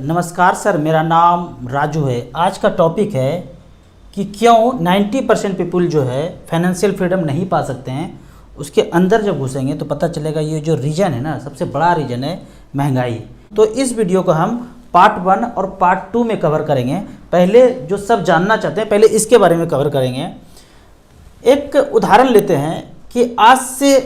नमस्कार सर, मेरा नाम राजू है। आज का टॉपिक है कि क्यों 90% पीपल जो है फाइनेंशियल फ्रीडम नहीं पा सकते हैं। उसके अंदर जब घुसेंगे तो पता चलेगा ये जो रीज़न है ना, सबसे बड़ा रीज़न है महंगाई। तो इस वीडियो को हम पार्ट 1 और पार्ट 2 में कवर करेंगे। पहले जो सब जानना चाहते हैं पहले इसके बारे में कवर करेंगे। एक उदाहरण लेते हैं कि आज से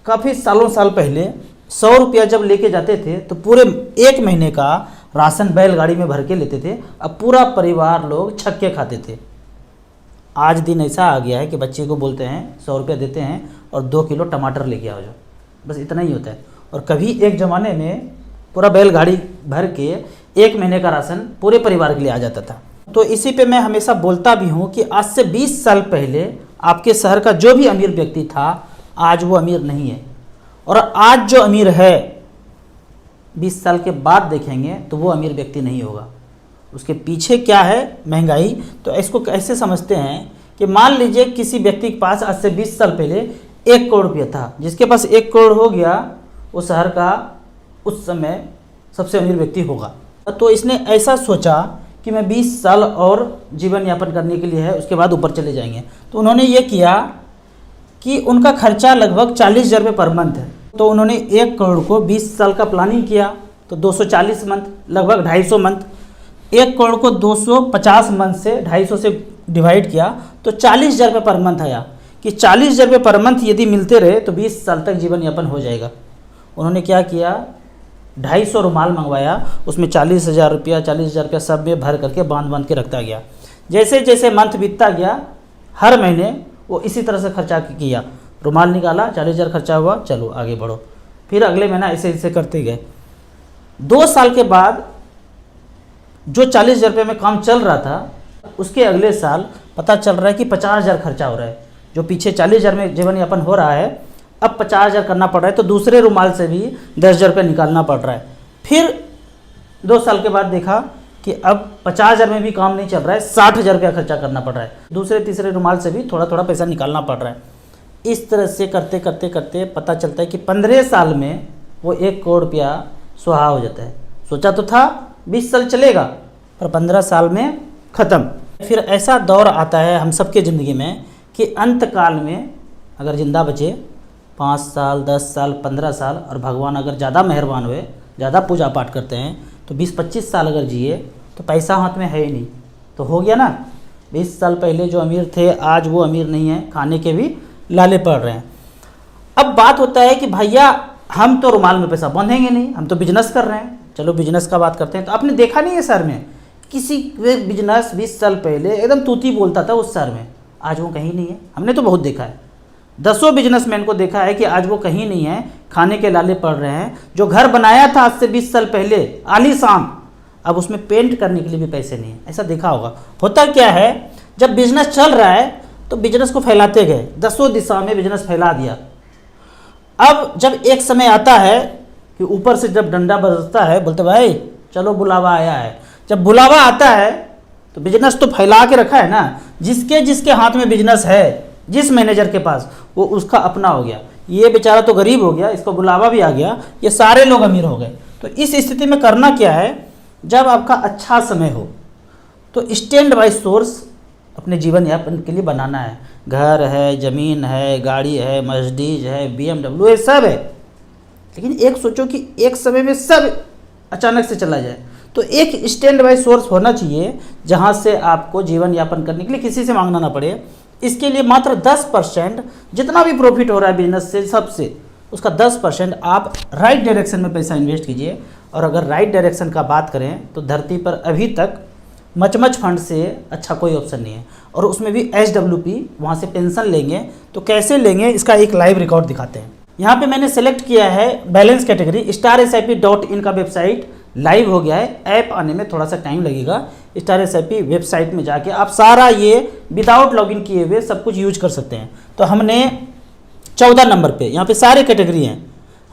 काफ़ी साल पहले 100 रुपया जब लेके जाते थे तो पूरे एक महीने का राशन बैलगाड़ी में भर के लेते थे। अब पूरा परिवार लोग छक्के खाते थे। आज दिन ऐसा आ गया है कि बच्चे को बोलते हैं 100 रुपया देते हैं और 2 किलो टमाटर लेके आओ, जो बस इतना ही होता है। और कभी एक ज़माने में पूरा बैलगाड़ी भर के एक महीने का राशन पूरे परिवार के लिए आ जाता था। तो इसी पे मैं हमेशा बोलता भी हूँ कि आज से 20 साल पहले आपके शहर का जो भी अमीर व्यक्ति था आज वो अमीर नहीं है, और आज जो अमीर है 20 साल के बाद देखेंगे तो वो अमीर व्यक्ति नहीं होगा। उसके पीछे क्या है? महंगाई। तो इसको कैसे समझते हैं कि मान लीजिए किसी व्यक्ति के पास आज से 20 साल पहले 1 करोड़ रुपया था, जिसके पास 1 करोड़ हो गया वो शहर का उस समय सबसे अमीर व्यक्ति होगा। तो इसने ऐसा सोचा कि मैं 20 साल और जीवन यापन करने के लिए है, उसके बाद ऊपर चले जाएंगे। तो उन्होंने ये किया कि उनका खर्चा लगभग 40,000 रुपये पर मंथ है। तो उन्होंने 1 करोड़ को 20 साल का प्लानिंग किया, तो 240 मंथ, लगभग 250 मंथ। 1 करोड़ को 250 मंथ से 250 से डिवाइड किया तो 40,000 रुपये पर मंथ आया कि 40,000 रुपये पर मंथ यदि मिलते रहे तो 20 साल तक जीवन यापन हो जाएगा। उन्होंने क्या किया, 250 रुमाल मंगवाया, उसमें 40,000 रुपया 40,000 रुपया सब में भर करके बांध के रखता गया। जैसे जैसे मंथ बीतता गया हर महीने वो इसी तरह से खर्चा किया। रुमाल निकाला, 40,000 खर्चा हुआ, चलो आगे बढ़ो। फिर अगले महीना ऐसे ऐसे करते गए। 2 साल के बाद जो 40,000 रुपये में काम चल रहा था उसके अगले साल पता चल रहा है कि 50,000 खर्चा हो रहा है। जो पीछे 40,000 में जीवन यापन हो रहा है अब 50,000 करना पड़ रहा है, तो दूसरे रुमाल से भी 10,000 रुपये निकालना पड़ रहा है। फिर 2 साल के बाद देखा कि अब 50,000 में भी काम नहीं चल रहा है, 60,000 रुपया खर्चा करना पड़ रहा है। दूसरे तीसरे रुमाल से भी थोड़ा थोड़ा पैसा निकालना पड़ रहा है। इस तरह से करते करते करते पता चलता है कि 15 साल में वो 1 करोड़ रुपया सुहा हो जाता है। सोचा तो था 20 साल चलेगा, पर 15 साल में ख़त्म। फिर ऐसा दौर आता है हम सबके ज़िंदगी में कि अंत काल में अगर ज़िंदा बचे 5 साल 10 साल 15 साल, और भगवान अगर ज़्यादा मेहरबान हुए, ज़्यादा पूजा पाठ करते हैं तो 20-25 साल अगर जिए तो पैसा हाथ में है ही नहीं, तो हो गया ना। 20 साल पहले जो अमीर थे आज वो अमीर नहीं है, खाने के भी लाले पड़ रहे हैं। अब बात होता है कि भैया हम तो रुमाल में पैसा बांधेंगे नहीं, हम तो बिजनेस कर रहे हैं। चलो बिजनेस का बात करते हैं। तो आपने देखा नहीं है शहर में किसी बिजनेस 20 साल पहले एकदम तूती बोलता था उस शहर में, आज वो कहीं नहीं है। हमने तो बहुत देखा है, 10 बिजनेसमैन को देखा है कि आज वो कहीं नहीं है, खाने के लाले पड़ रहे हैं। जो घर बनाया था आज से 20 साल पहले आलीशान, अब उसमें पेंट करने के लिए भी पैसे नहीं है। ऐसा देखा होगा। होता क्या है, जब बिजनेस चल रहा है तो बिजनेस को फैलाते गए, 10 दिशा में बिजनेस फैला दिया। अब जब एक समय आता है कि ऊपर से जब डंडा बजता है, बोलते भाई चलो बुलावा आया है। जब बुलावा आता है तो बिजनेस तो फैला के रखा है ना, जिसके जिसके हाथ में बिजनेस है, जिस मैनेजर के पास, वो उसका अपना हो गया। ये बेचारा तो गरीब हो गया, इसको बुलावा भी आ गया, ये सारे लोग अमीर हो गए। तो इस स्थिति में करना क्या है, जब आपका अच्छा समय हो तो स्टैंड बाय सोर्स अपने जीवन यापन के लिए बनाना है। घर है, ज़मीन है, गाड़ी है, मर्सिडीज है, BMW, ये सब है। लेकिन एक सोचो कि एक समय में सब अचानक से चला जाए, तो एक स्टैंड बाय सोर्स होना चाहिए जहाँ से आपको जीवन यापन करने के लिए किसी से मांगना ना पड़े। इसके लिए मात्र 10% जितना भी प्रॉफिट हो रहा है बिजनेस से, सबसे उसका 10% आप राइट डायरेक्शन में पैसा इन्वेस्ट कीजिए। और अगर राइट डायरेक्शन का बात करें तो धरती पर अभी तक मचमच फंड से अच्छा कोई ऑप्शन नहीं है। और उसमें भी SWP, वहाँ से पेंशन लेंगे तो कैसे लेंगे इसका एक लाइव रिकॉर्ड दिखाते हैं। यहाँ पे मैंने सेलेक्ट किया है बैलेंस कैटेगरी। StarSIP.in का वेबसाइट लाइव हो गया है। ऐप आने में थोड़ा सा टाइम लगेगा। StarSIP वेबसाइट में जाके आप सारा ये विदाउट लॉगिन किए हुए सब कुछ यूज कर सकते हैं। तो हमने 14 नंबर पे, यहाँ पे सारे कैटेगरी हैं,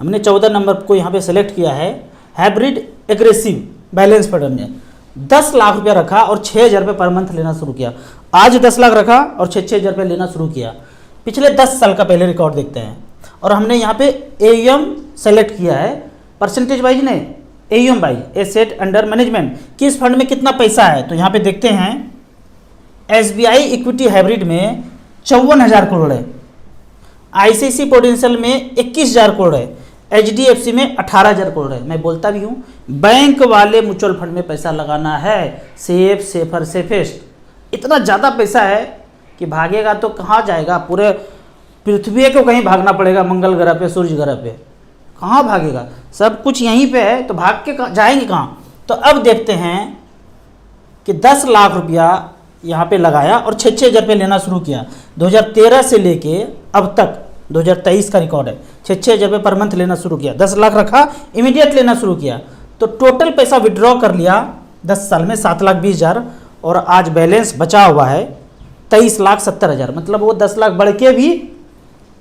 हमने 14 नंबर को यहाँ पे सेलेक्ट किया है। हाइब्रिड एग्रेसिव बैलेंस पैटर्न में 10 लाख रुपया रखा और 6,000 रुपये पर मंथ लेना शुरू किया। आज 10 लाख रखा और 6,000 रुपये लेना शुरू किया। पिछले 10 साल का पहले रिकॉर्ड देखते हैं। और हमने यहाँ पे AUM सेलेक्ट किया है, परसेंटेज वाइज नहीं, AUM by asset under management, किस फंड में कितना पैसा है। तो यहाँ पे देखते हैं SBI इक्विटी हाइब्रिड में 54,000 करोड़ है, ICICI पोटेंशियल में 21,000 करोड़ है, HDFC में 18,000 करोड़ है। मैं बोलता भी हूँ बैंक वाले म्यूचुअल फंड में पैसा लगाना है, सेफ सेफर सेफेस्ट। इतना ज़्यादा पैसा है कि भागेगा तो कहाँ जाएगा, पूरे पृथ्वी को कहीं भागना पड़ेगा, मंगल ग्रह पे, सूर्य ग्रह पे, कहाँ भागेगा, सब कुछ यहीं पे है, तो भाग के जाएंगे कहाँ। तो अब देखते हैं कि 10 लाख रुपया यहाँ पे लगाया और 6-6 हज़ार रुपये लेना शुरू किया। 2013 से लेके अब तक 2023 का रिकॉर्ड है, 6-6 हज़ार रुपये पर मंथ लेना शुरू किया। 10 लाख रखा, इमीडिएट लेना शुरू किया, तो टोटल पैसा विड्रॉ कर लिया 10 साल में 7,20,000, और आज बैलेंस बचा हुआ है 23,70,000। मतलब वो 10 लाख बढ़ के भी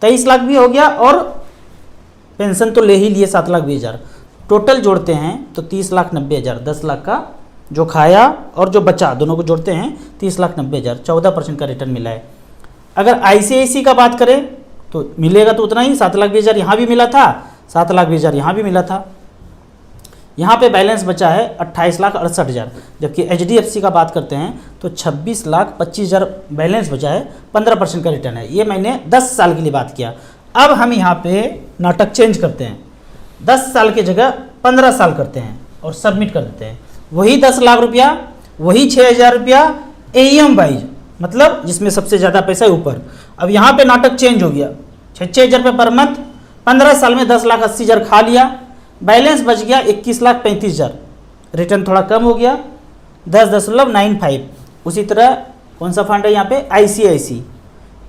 23 लाख भी हो गया, और पेंशन तो ले ही लिए 7,20,000। टोटल जोड़ते हैं तो 30,90,000, 10 लाख का जो खाया और जो बचा दोनों को जोड़ते हैं 30,90,000, 14% का रिटर्न मिला है। अगर ICICI का बात करें तो मिलेगा तो उतना ही, 7,20,000 यहाँ भी मिला था, 7,20,000 यहाँ भी मिला था। यहाँ पे बैलेंस बचा है 28,68,000। जबकि HDFC का बात करते हैं तो 26,25,000 बैलेंस बचा है, 15% का रिटर्न है। ये मैंने 10 साल के लिए बात किया। अब हम यहाँ पे नाटक चेंज करते हैं, 10 साल की जगह 15 साल करते हैं और सबमिट कर देते हैं। वही 10 लाख रुपया, वही 6,000 रुपया AUM वाइज, मतलब जिसमें सबसे ज़्यादा पैसा है ऊपर। अब यहाँ पे नाटक चेंज हो गया, 6-6 हज़ार रुपये पर मंथ, 15 साल में 10,80,000 खा लिया, बैलेंस बच गया 21,35,000, रिटर्न थोड़ा कम हो गया 10.95। उसी तरह कौन सा फंड है यहाँ पे, ICICI,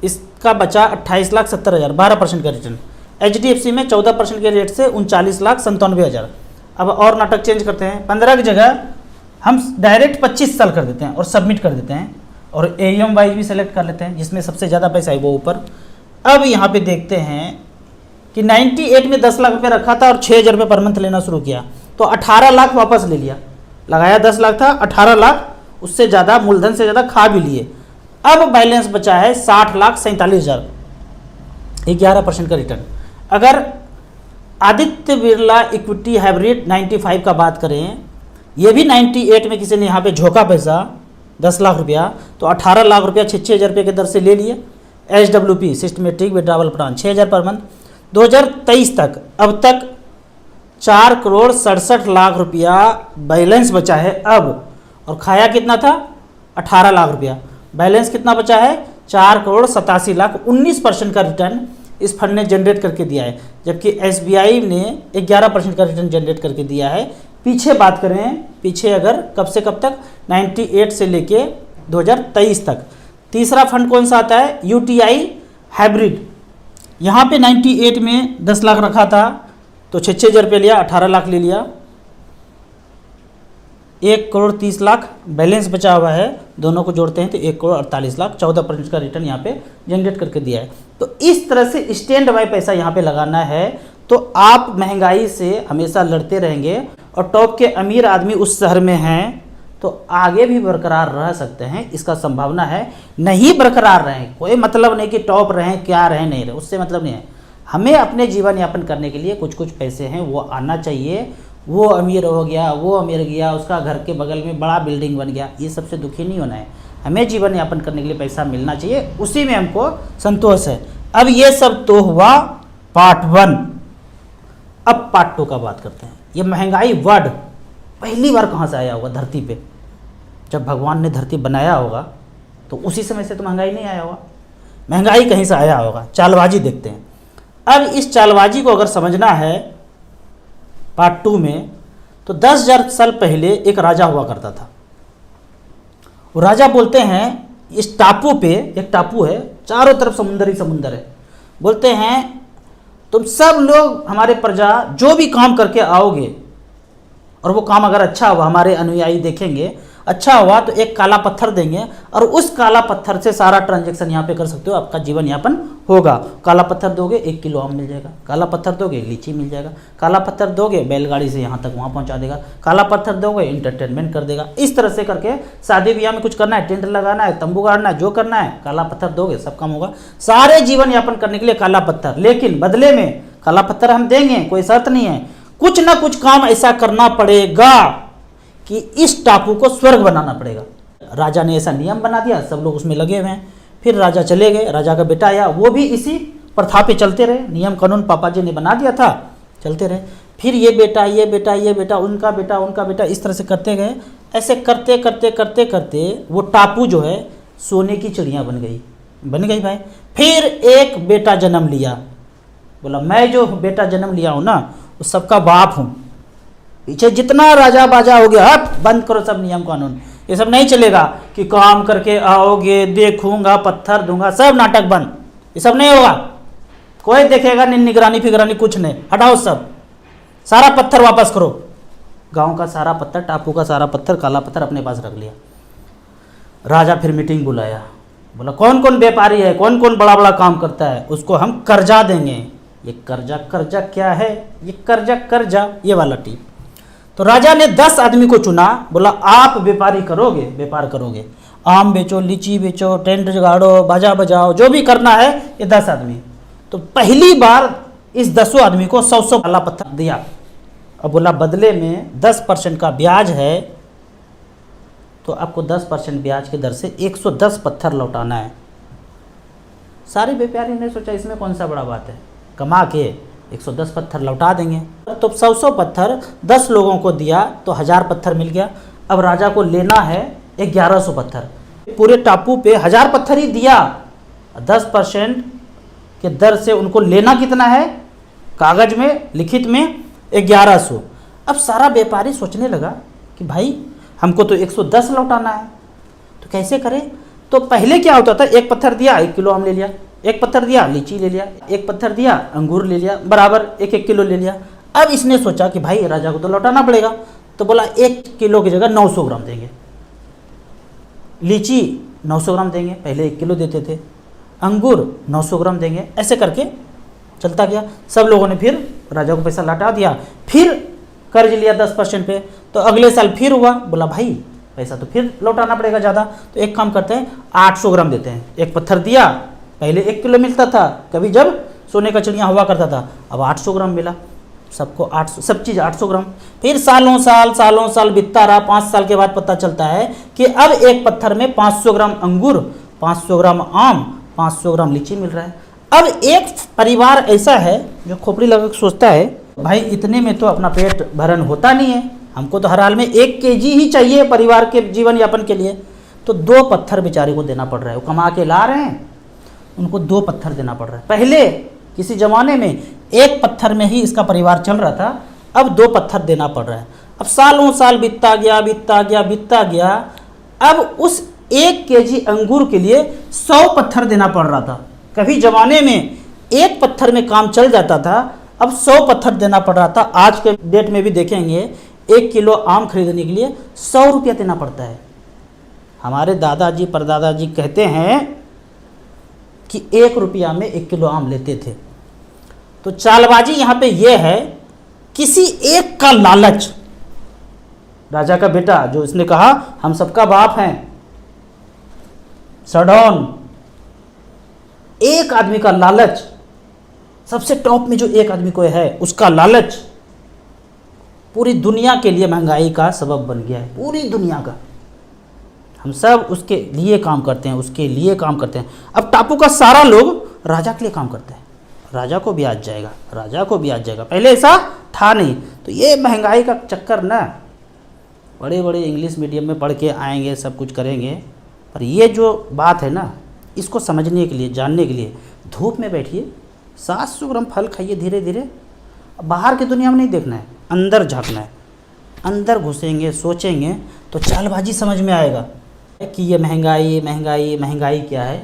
इसका बचा 28,70,000, 12% का रिटर्न। HDFC में 14% के रेट से 39,97,000। अब और नाटक चेंज करते हैं, 15 की जगह हम डायरेक्ट 25 साल कर देते हैं और सबमिट कर देते हैं, और AUM वाइज भी सेलेक्ट कर लेते हैं जिसमें सबसे ज़्यादा पैसा है वो ऊपर। अब यहाँ पे देखते हैं कि 98 में 10 लाख रुपये रखा था और 6,000 रुपये पर मंथ लेना शुरू किया, तो 18 लाख वापस ले लिया। लगाया 10 लाख था, 18 लाख, उससे ज़्यादा मूलधन से ज़्यादा खा भी लिए। अब बैलेंस बचा है 60,47,000, 11% का रिटर्न। अगर आदित्य बिरला इक्विटी हाइब्रिड 95 का बात करें, ये भी 98 में किसी ने यहाँ पे झोंका पैसा 10 लाख रुपया, तो 18 लाख रुपया 6-6 हज़ार रुपये के दर से ले लिए। SWP systematic withdrawal plan 6,000 per month. 2023 तक अब तक 4,67,00,000 रुपया बैलेंस बचा है अब, और खाया कितना था 18 लाख रुपया, बैलेंस कितना बचा है 4,87,00,000, 19% का रिटर्न इस फंड ने जनरेट करके दिया है। जबकि SBI ने 11% का रिटर्न जनरेट करके दिया है। पीछे बात करें, पीछे अगर कब से कब तक, 98 से लेके 2023 तक। तीसरा फंड कौन सा आता है, UTI हाइब्रिड। यहाँ पे 98 में 10 लाख रखा था तो 6-6 हज़ार रुपये लिया, 18 लाख ले लिया, 1,30,00,000 बैलेंस बचा हुआ है, दोनों को जोड़ते हैं तो 1,48,00,000, 14% का रिटर्न यहाँ पे जनरेट करके दिया है। तो इस तरह से स्टैंड बाय पैसा यहाँ पे लगाना है, तो आप महंगाई से हमेशा लड़ते रहेंगे, और टॉप के अमीर आदमी उस शहर में हैं तो आगे भी बरकरार रह सकते हैं, इसका संभावना है। नहीं बरकरार रहें, कोई मतलब नहीं कि टॉप रहें, क्या रहें, नहीं रहे, उससे मतलब नहीं है। हमें अपने जीवन यापन करने के लिए कुछ कुछ पैसे हैं वो आना चाहिए। वो अमीर हो गया, वो अमीर गया, उसका घर के बगल में बड़ा बिल्डिंग बन गया, ये सबसे दुखी नहीं होना है। हमें जीवन यापन करने के लिए पैसा मिलना चाहिए, उसी में हमको संतोष है। अब ये सब तो हुआ पार्ट 1। अब पार्ट 2 का बात करते हैं। ये महंगाई वर्ड पहली बार कहाँ से आया होगा धरती पे? जब भगवान ने धरती बनाया होगा तो उसी समय से तो महंगाई नहीं आया होगा, महंगाई कहीं से आया होगा। चालबाजी देखते हैं। अब इस चालबाजी को अगर समझना है पार्ट 2 में, तो 10,000 साल पहले एक राजा हुआ करता था। वो राजा बोलते हैं, इस टापू पे, एक टापू है, चारों तरफ समुंदर ही समुंदर है, बोलते हैं तुम सब लोग हमारे प्रजा जो भी काम करके आओगे, और वो काम अगर अच्छा हुआ, हमारे अनुयायी देखेंगे अच्छा हुआ, तो एक काला पत्थर देंगे, और उस काला पत्थर से सारा ट्रांजैक्शन यहाँ पे कर सकते हो, आपका जीवन यापन होगा। काला पत्थर दोगे 1 किलो आम मिल जाएगा, काला पत्थर दोगे लीची मिल जाएगा, काला पत्थर दोगे बैलगाड़ी से यहाँ तक वहाँ पहुँचा देगा, काला पत्थर दोगे इंटरटेनमेंट कर देगा। इस तरह से करके शादी ब्याह में कुछ करना है, टेंट लगाना है, तंबू गाड़ना है, जो करना है, काला पत्थर दोगे सब काम होगा। सारे जीवन यापन करने के लिए काला पत्थर, लेकिन बदले में काला पत्थर हम देंगे, कोई शर्त नहीं है, कुछ ना कुछ काम ऐसा करना पड़ेगा कि इस टापू को स्वर्ग बनाना पड़ेगा। राजा ने ऐसा नियम बना दिया, सब लोग उसमें लगे हुए हैं। फिर राजा चले गए, राजा का बेटा आया, वो भी इसी प्रथा पे चलते रहे, नियम कानून पापा जी ने बना दिया था, चलते रहे। फिर ये बेटा, ये बेटा, ये बेटा, उनका बेटा, उनका बेटा, इस तरह से करते गए। ऐसे करते करते करते करते वो टापू जो है सोने की चिड़िया बन गई भाई। फिर एक बेटा जन्म लिया, बोला मैं जो बेटा जन्म लिया हूँ ना वो सबका बाप हूँ। पीछे जितना राजा बाजा हो गया, हट बंद करो सब नियम कानून, ये सब नहीं चलेगा कि काम करके आओगे, देखूंगा, पत्थर दूंगा, सब नाटक बंद, ये सब नहीं होगा। कोई देखेगा नहीं, निगरानी फिगरानी कुछ नहीं, हटाओ सब, सारा पत्थर वापस करो। गांव का सारा पत्थर, टापू का सारा पत्थर, काला पत्थर अपने पास रख लिया। राजा फिर मीटिंग बुलाया, बोला कौन कौन व्यापारी है, कौन कौन बड़ा बड़ा काम करता है, उसको हम कर्जा देंगे। ये कर्जा क्या है, ये कर्जा ये वाला टीप। तो राजा ने 10 आदमी को चुना, बोला आप व्यापार करोगे, आम बेचो, लीची बेचो, टेंट जगाड़ो, बाजा बजाओ, जो भी करना है, ये 10 आदमी। तो पहली बार इस 10 आदमी को 100 काला पत्थर दिया। अब बोला बदले में 10% का ब्याज है, तो आपको 10% ब्याज की दर से 110 पत्थर लौटाना है। सारे व्यापारी ने सोचा इसमें कौन सा बड़ा बात है, कमा के 110 पत्थर लौटा देंगे। तो 100 पत्थर 10 लोगों को दिया तो 1000 पत्थर मिल गया। अब राजा को लेना है 1100 पत्थर, पूरे टापू पे 1000 पत्थर ही दिया, 10% के दर से उनको लेना कितना है, कागज में लिखित में 1100। अब सारा व्यापारी सोचने लगा कि भाई हमको तो 110 लौटाना है, तो कैसे करें। तो पहले क्या होता था, एक पत्थर दिया 1 किलो आम ले लिया, एक पत्थर दिया लीची ले लिया, एक पत्थर दिया अंगूर ले लिया, बराबर 1-1 किलो ले लिया। अब इसने सोचा कि भाई राजा को तो लौटाना पड़ेगा, तो बोला 1 किलो की जगह 900 ग्राम देंगे, लीची 900 ग्राम देंगे, पहले 1 किलो देते थे, अंगूर 900 ग्राम देंगे। ऐसे करके चलता गया। सब लोगों ने फिर राजा को पैसा लौटा दिया, फिर कर्ज लिया 10% पे। तो अगले साल फिर हुआ, बोला भाई पैसा तो फिर लौटाना पड़ेगा ज़्यादा, तो एक काम करते हैं 800 ग्राम देते हैं। एक पत्थर दिया, पहले 1 किलो मिलता था, कभी जब सोने का चिड़िया हुआ करता था, अब 800 ग्राम मिला सबको, 800 सब चीज़ 800 ग्राम। फिर सालों साल बीतता रहा। 5 साल के बाद पता चलता है कि अब एक पत्थर में 500 ग्राम अंगूर, 500 ग्राम आम, 500 ग्राम लीची मिल रहा है। अब एक परिवार ऐसा है जो खोपड़ी लगा के सोचता है भाई इतने में तो अपना पेट भरण होता नहीं है, हमको तो हर हाल में 1 केजी ही चाहिए परिवार के जीवन यापन के लिए। तो 2 पत्थर बेचारे को देना पड़ रहा है, वो कमा के ला रहे हैं, उनको 2 पत्थर देना पड़ रहा है। पहले किसी ज़माने में 1 पत्थर में ही इसका परिवार चल रहा था, अब 2 पत्थर देना पड़ रहा है। अब सालों साल बीतता गया। अब उस 1 केजी अंगूर के लिए 100 पत्थर देना पड़ रहा था। कभी ज़माने में 1 पत्थर में काम चल जाता था, अब 100 पत्थर देना पड़ रहा था। आज के डेट में भी देखेंगे 1 किलो आम खरीदने के लिए 100 रुपया देना पड़ता है। हमारे दादाजी परदादाजी कहते हैं कि 1 रुपया में 1 किलो आम लेते थे। तो चालबाजी यहाँ पे ये है, किसी एक का लालच, राजा का बेटा जो इसने कहा हम सबका बाप हैं, सडौन, एक आदमी का लालच, सबसे टॉप में जो एक आदमी को है उसका लालच पूरी दुनिया के लिए महंगाई का सबब बन गया है। पूरी दुनिया का, हम सब उसके लिए काम करते हैं, अब टापू का सारा लोग राजा के लिए काम करते हैं, राजा को ब्याज जाएगा, पहले ऐसा था नहीं। तो ये महंगाई का चक्कर ना, बड़े बड़े इंग्लिश मीडियम में पढ़ के आएंगे, सब कुछ करेंगे, पर ये जो बात है ना, इसको समझने के लिए, जानने के लिए धूप में बैठिए, 700 ग्राम फल खाइए धीरे धीरे। बाहर की दुनिया में नहीं देखना है, अंदर झांकना है। अंदर घुसेंगे, सोचेंगे तो चालबाजी समझ में आएगा कि ये महंगाई क्या है।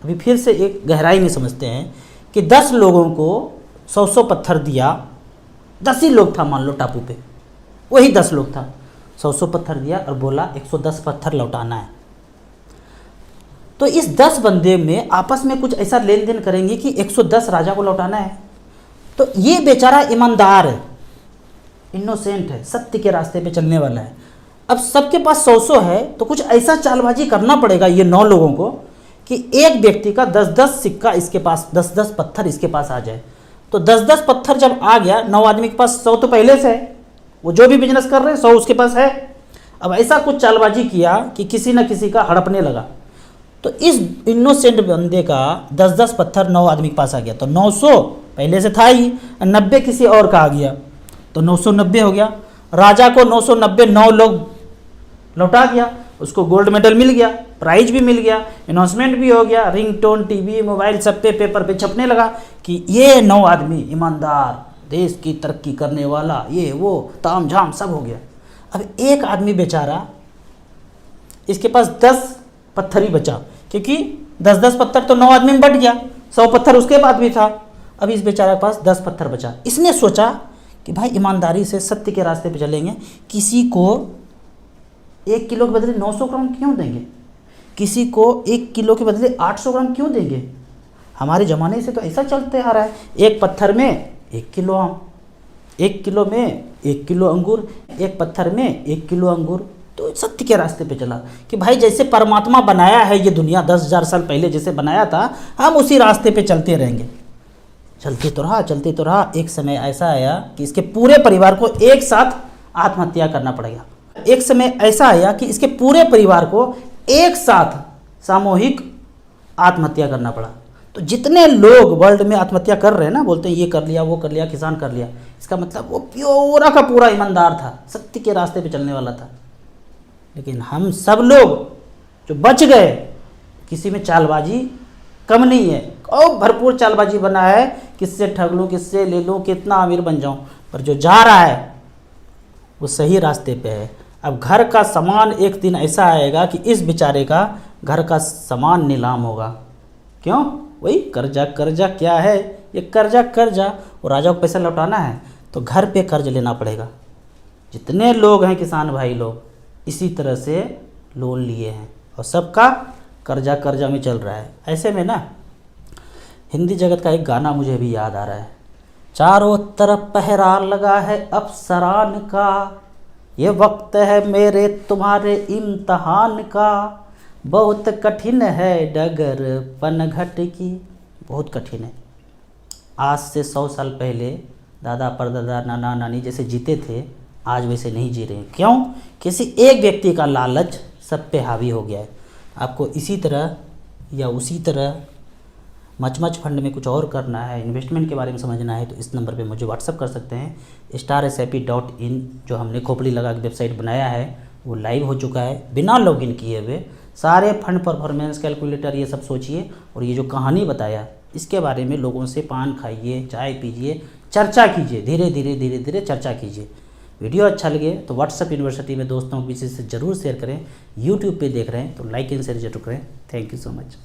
अभी फिर से एक गहराई में समझते हैं कि 10 लोगों को 100 पत्थर दिया, 10 ही लोग था मान लो टापू पे, वही 10 लोग था, 100 पत्थर दिया और बोला 110 पत्थर लौटाना है। तो इस 10 बंदे में आपस में कुछ ऐसा लेन देन करेंगे कि 110 राजा को लौटाना है। तो ये बेचारा ईमानदार है, इनोसेंट है, सत्य के रास्ते पे चलने वाला है। अब सबके पास 100 है, तो कुछ ऐसा चालबाजी करना पड़ेगा ये 9 लोगों को कि एक व्यक्ति का 10-10 सिक्का इसके पास, 10-10 पत्थर इसके पास आ जाए। तो 10-10 पत्थर जब आ गया, 9 आदमी के पास 100 तो पहले से है, वो जो भी बिजनेस कर रहे हैं 100 उसके पास है। अब ऐसा कुछ चालबाजी किया कि किसी न किसी का हड़पने लगा, तो इस इनोसेंट बंदे का 10-10 पत्थर 9 आदमी के पास आ गया, तो 900 पहले से था ही, 90 किसी और का आ गया तो 990 हो गया। राजा को 990 9 लोग लौटा गया, उसको गोल्ड मेडल मिल गया, प्राइज भी मिल गया, अनाउंसमेंट भी हो गया, रिंगटोन, टीवी, मोबाइल सब पे पेपर पे छपने लगा कि ये 9 आदमी ईमानदार, देश की तरक्की करने वाला, ये वो ताम झाम सब हो गया। अब एक आदमी बेचारा, इसके पास 10 पत्थर ही बचा, क्योंकि 10-10 पत्थर तो 9 आदमी में बट गया, 100 पत्थर उसके पास भी था। अब इस बेचारे के पास 10 पत्थर बचा। इसने सोचा कि भाई ईमानदारी से सत्य के रास्ते पे चलेंगे, किसी को 1 किलो के बदले 900 ग्राम क्यों देंगे, किसी को 1 किलो के बदले 800 ग्राम क्यों देंगे। हमारे ज़माने से तो ऐसा चलते आ रहा है, एक पत्थर में 1 किलो आम, 1 किलो में 1 किलो अंगूर, एक पत्थर में 1 किलो अंगूर। तो सत्य के रास्ते पे चला कि भाई जैसे परमात्मा बनाया है ये दुनिया 10,000 साल पहले जैसे बनाया था, हम उसी रास्ते पे चलते रहेंगे। चलते तो रहा। एक समय ऐसा आया कि इसके पूरे परिवार को एक साथ आत्महत्या करना पड़ेगा। एक समय ऐसा आया कि इसके पूरे परिवार को एक साथ सामूहिक आत्महत्या करना पड़ा। तो जितने लोग वर्ल्ड में आत्महत्या कर रहे हैं ना, बोलते हैं ये कर लिया, वो कर लिया, किसान कर लिया, इसका मतलब वो पूरा का पूरा ईमानदार था, सत्य के रास्ते पे चलने वाला था। लेकिन हम सब लोग जो बच गए, किसी में चालबाजी कम नहीं है, और भरपूर चालबाजी बना है, किससे ठग लूँ, किससे ले लूँ, कितना अमीर बन जाऊँ। पर जो जा रहा है वो सही रास्ते पे है। अब घर का सामान एक दिन ऐसा आएगा कि इस बेचारे का घर का सामान नीलाम होगा। क्यों? वही कर्जा क्या है ये, कर्जा। और राजा को पैसा लौटाना है तो घर पे कर्ज लेना पड़ेगा। जितने लोग हैं किसान भाई लोग, इसी तरह से लोन लिए हैं और सबका कर्जा में चल रहा है। ऐसे में ना हिंदी जगत का एक गाना मुझे भी याद आ रहा है, चारों तरफ पहरा लगा है अफसरान का, ये वक्त है मेरे तुम्हारे इम्तहान का, बहुत कठिन है डगर पनघट की। बहुत कठिन है। आज से 100 साल पहले दादा परदादा नाना नानी जैसे जीते थे, आज वैसे नहीं जी रहे हैं। क्यों? किसी एक व्यक्ति का लालच सब पे हावी हो गया है। आपको इसी तरह या उसी तरह मच फंड में कुछ और करना है, इन्वेस्टमेंट के बारे में समझना है, तो इस नंबर पे मुझे व्हाट्सअप कर सकते हैं। starsap.in जो हमने खोपड़ी लगा के वेबसाइट बनाया है वो लाइव हो चुका है, बिना लॉगिन किए हुए सारे फंड परफॉर्मेंस कैलकुलेटर ये सब सोचिए, और ये जो कहानी बताया इसके बारे में लोगों से पान खाइए, चाय पीजिए, चर्चा कीजिए, धीरे धीरे चर्चा कीजिए। वीडियो अच्छा लगे तो व्हाट्सअप यूनिवर्सिटी में दोस्तों के बीच से ज़रूर शेयर करें। यूट्यूब पे देख रहे हैं तो लाइक एंड शेयर जरूर करें। Thank you so much.